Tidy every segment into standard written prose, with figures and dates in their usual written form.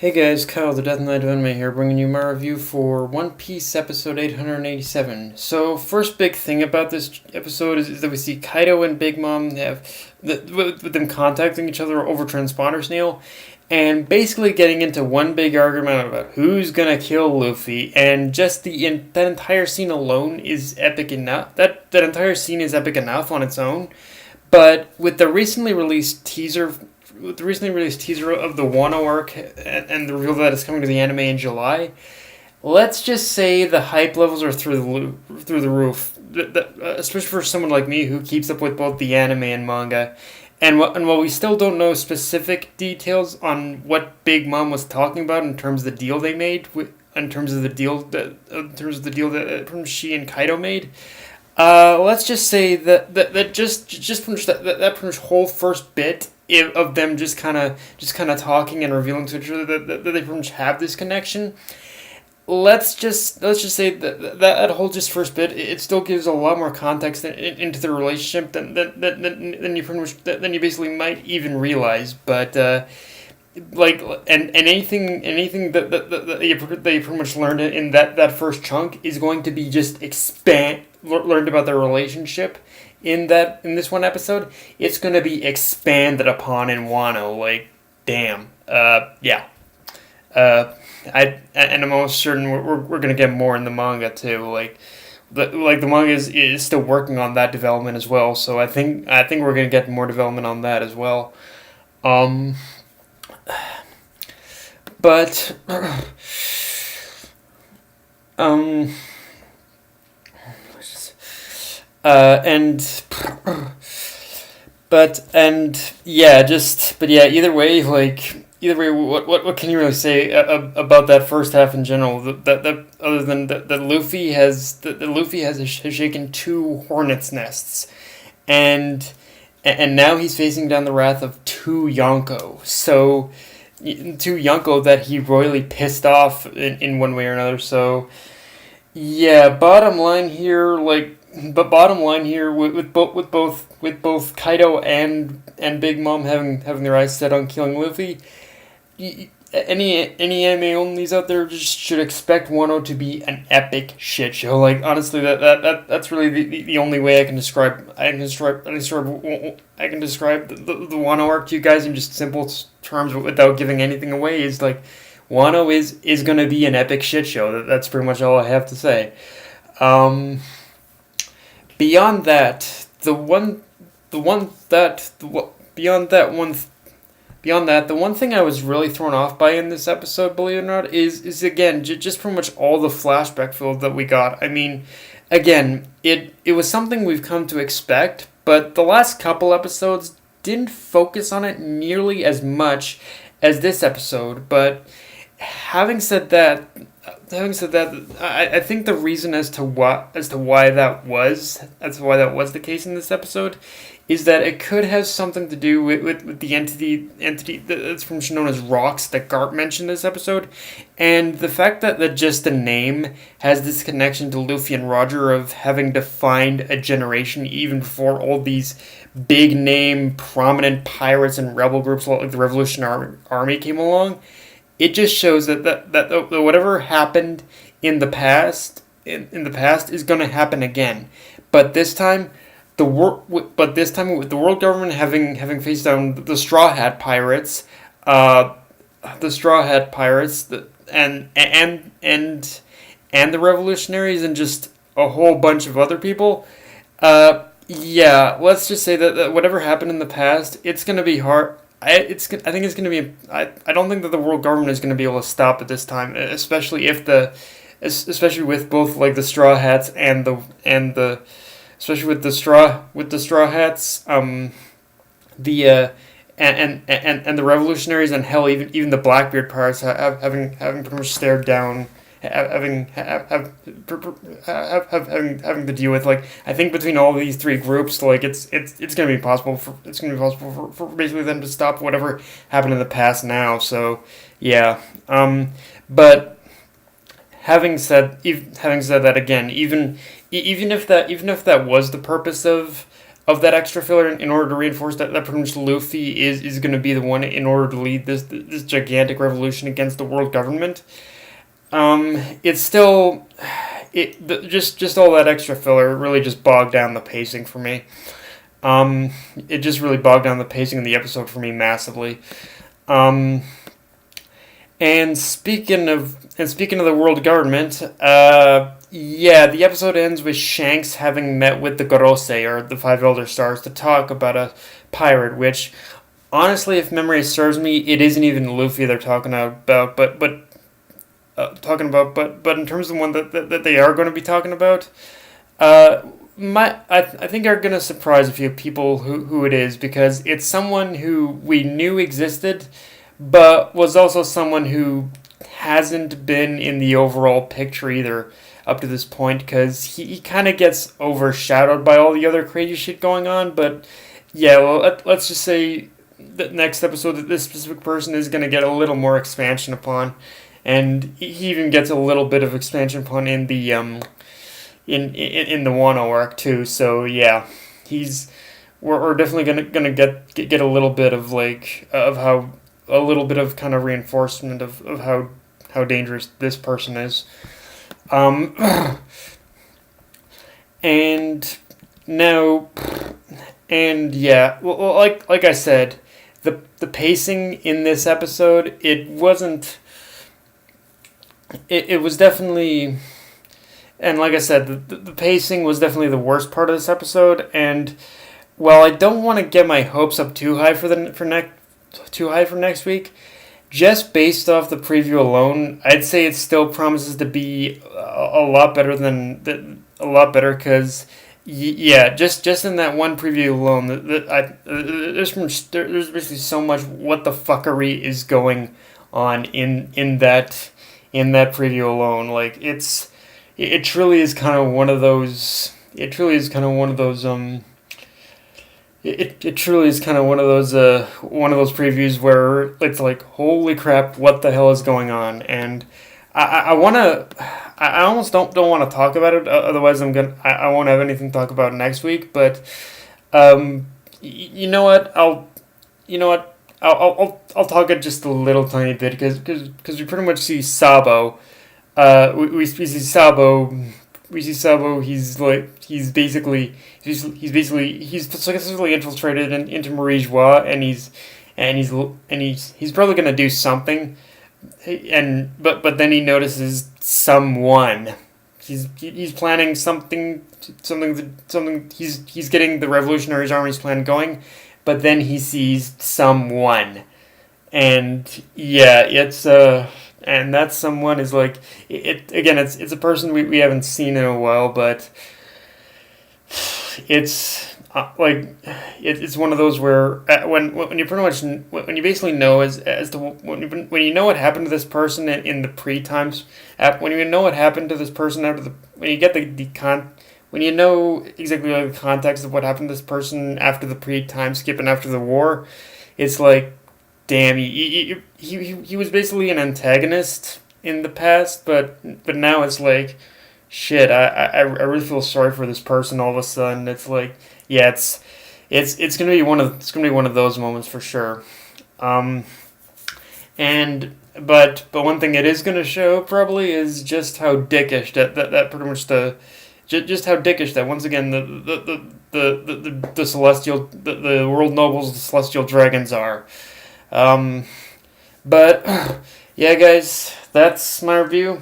Hey guys, Kyle the Death Knight of Anime here, bringing you my review for One Piece episode 887. So, first big thing about this episode is that we see Kaido and Big Mom with them contacting each other over transponders, Neil, and basically getting into one big argument about who's gonna kill Luffy, and just that entire scene alone is epic enough. That entire scene is epic enough on its own, but with the recently released teaser of the Wano arc and the reveal that it's coming to the anime in July, let's just say the hype levels are through the roof. Especially for someone like me who keeps up with both the anime and manga. And while we still don't know specific details on what Big Mom was talking about in terms of the deal they made, in terms of the deal that she and Kaido made, let's just say that just from that pretty much whole first bit of them just kind of talking and revealing to each other that they pretty much have this connection. Let's just say that whole just first bit, it still gives a lot more context into the relationship than you pretty much than you basically might even realize. But like and anything that you pretty much learned in that first chunk is going to be just learned about their relationship in this one episode. It's going to be expanded upon in Wano. Like, damn. Yeah. I'm almost certain we're gonna get more in the manga too. The manga is still working on that development as well. So I think we're gonna get more development on that as well. But and either way, what can you really say about that first half in general? That other than that Luffy has shaken two hornets' nests, and now he's facing down the wrath of two Yonko. So two Yonko that he royally pissed off in one way or another. So yeah, bottom line here, with both Kaido and Big Mom having their eyes set on killing Luffy, any anime onlys out there just should expect Wano to be an epic shit show. Like, honestly, that's really the only way I can describe the Wano arc to you guys in just simple terms without giving anything away. Is like, Wano is gonna be an epic shit show. That's pretty much all I have to say. Beyond that, the one thing I was really thrown off by in this episode, believe it or not, is again just pretty much all the flashback filled that we got. I mean, again, it was something we've come to expect, but the last couple episodes didn't focus on it nearly as much as this episode. But having said that, I think the reason as to why that was the case in this episode is that it could have something to do with the entity that's from known as Rocks that Garp mentioned this episode, and the fact that just the name has this connection to Luffy and Roger of having defined a generation even before all these big name prominent pirates and rebel groups like the Revolutionary Army came along. It just shows that whatever happened in the past is going to happen again, but this time with the world government having faced down the Straw Hat Pirates, and the revolutionaries and just a whole bunch of other people. Yeah, let's just say that whatever happened in the past, it's going to be hard. I think it's going to be. I don't think that the world government is going to be able to stop it this time, especially with both like the Straw Hats and the especially with the Straw Hats, the and the revolutionaries, and hell, even the Blackbeard pirates having pretty much stared down, having to deal with, like, I think between all these three groups, like, it's gonna be possible for basically them to stop whatever happened in the past now. So yeah, but having said that, again, even if that was the purpose of of that extra filler in order to reinforce that pretty much Luffy is going to be the one in order to lead this gigantic revolution against the world government. It's still just all that extra filler really just bogged down the pacing for me. It just really bogged down the pacing of the episode for me massively. And speaking of the world government, yeah, the episode ends with Shanks having met with the Gorosei, or the Five Elder Stars, to talk about a pirate. Which, honestly, if memory serves me, it isn't even Luffy they're talking about. But in terms of the one that they are going to be talking about, I think are going to surprise a few people who it is, because it's someone who we knew existed, but was also someone who hasn't been in the overall picture either up to this point, because he kind of gets overshadowed by all the other crazy shit going on. But yeah, well, let's just say the next episode that this specific person is going to get a little more expansion upon, and he even gets a little bit of expansion upon in the in the Wano arc too. So yeah, we're definitely gonna get a little bit of a little bit of kind of reinforcement of how dangerous this person is. And now, and yeah, well, like I said, the pacing in this episode, it wasn't. It was definitely, and like I said, the pacing was definitely the worst part of this episode. And while I don't want to get my hopes up too high for next week, just based off the preview alone, I'd say it still promises to be a lot better because yeah, just in that one preview alone, there's basically so much what the fuckery is going on in that preview alone. Like it truly is kind of one of those. It truly is kind of one of those. It truly is kind of one of those previews where it's like, holy crap, what the hell is going on? And I almost don't want to talk about it, otherwise I won't have anything to talk about next week. But you know what, I'll talk it just a little tiny bit, because we pretty much see Sabo. We see Sabo. He's basically successfully infiltrated into Marie Joie, and he's probably gonna do something, but then he notices someone. He's planning something. He's getting the Revolutionary Army's plan going, but then he sees someone, and yeah, and that someone is like it's a person we haven't seen in a while, but it's it's one of those where when you pretty much when you basically know as to when you know what happened to this person in the pre-times, when you know what happened to this person after when you get when you know exactly the context of what happened to this person after the pre-time skip and after the war, it's like, damn, he was basically an antagonist in the past, but now it's like, shit, I really feel sorry for this person all of a sudden. It's like, yeah, it's gonna be one of those moments for sure. And but one thing it is gonna show probably is just how dickish that pretty much just how dickish that once again the celestial the world nobles, the celestial dragons are. But yeah, guys, that's my review.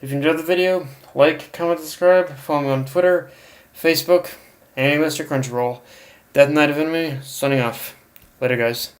If you enjoyed the video, like, comment, subscribe, follow me on Twitter, Facebook, and Mr. Crunchyroll. Death Knight of Enemy, signing off. Later, guys.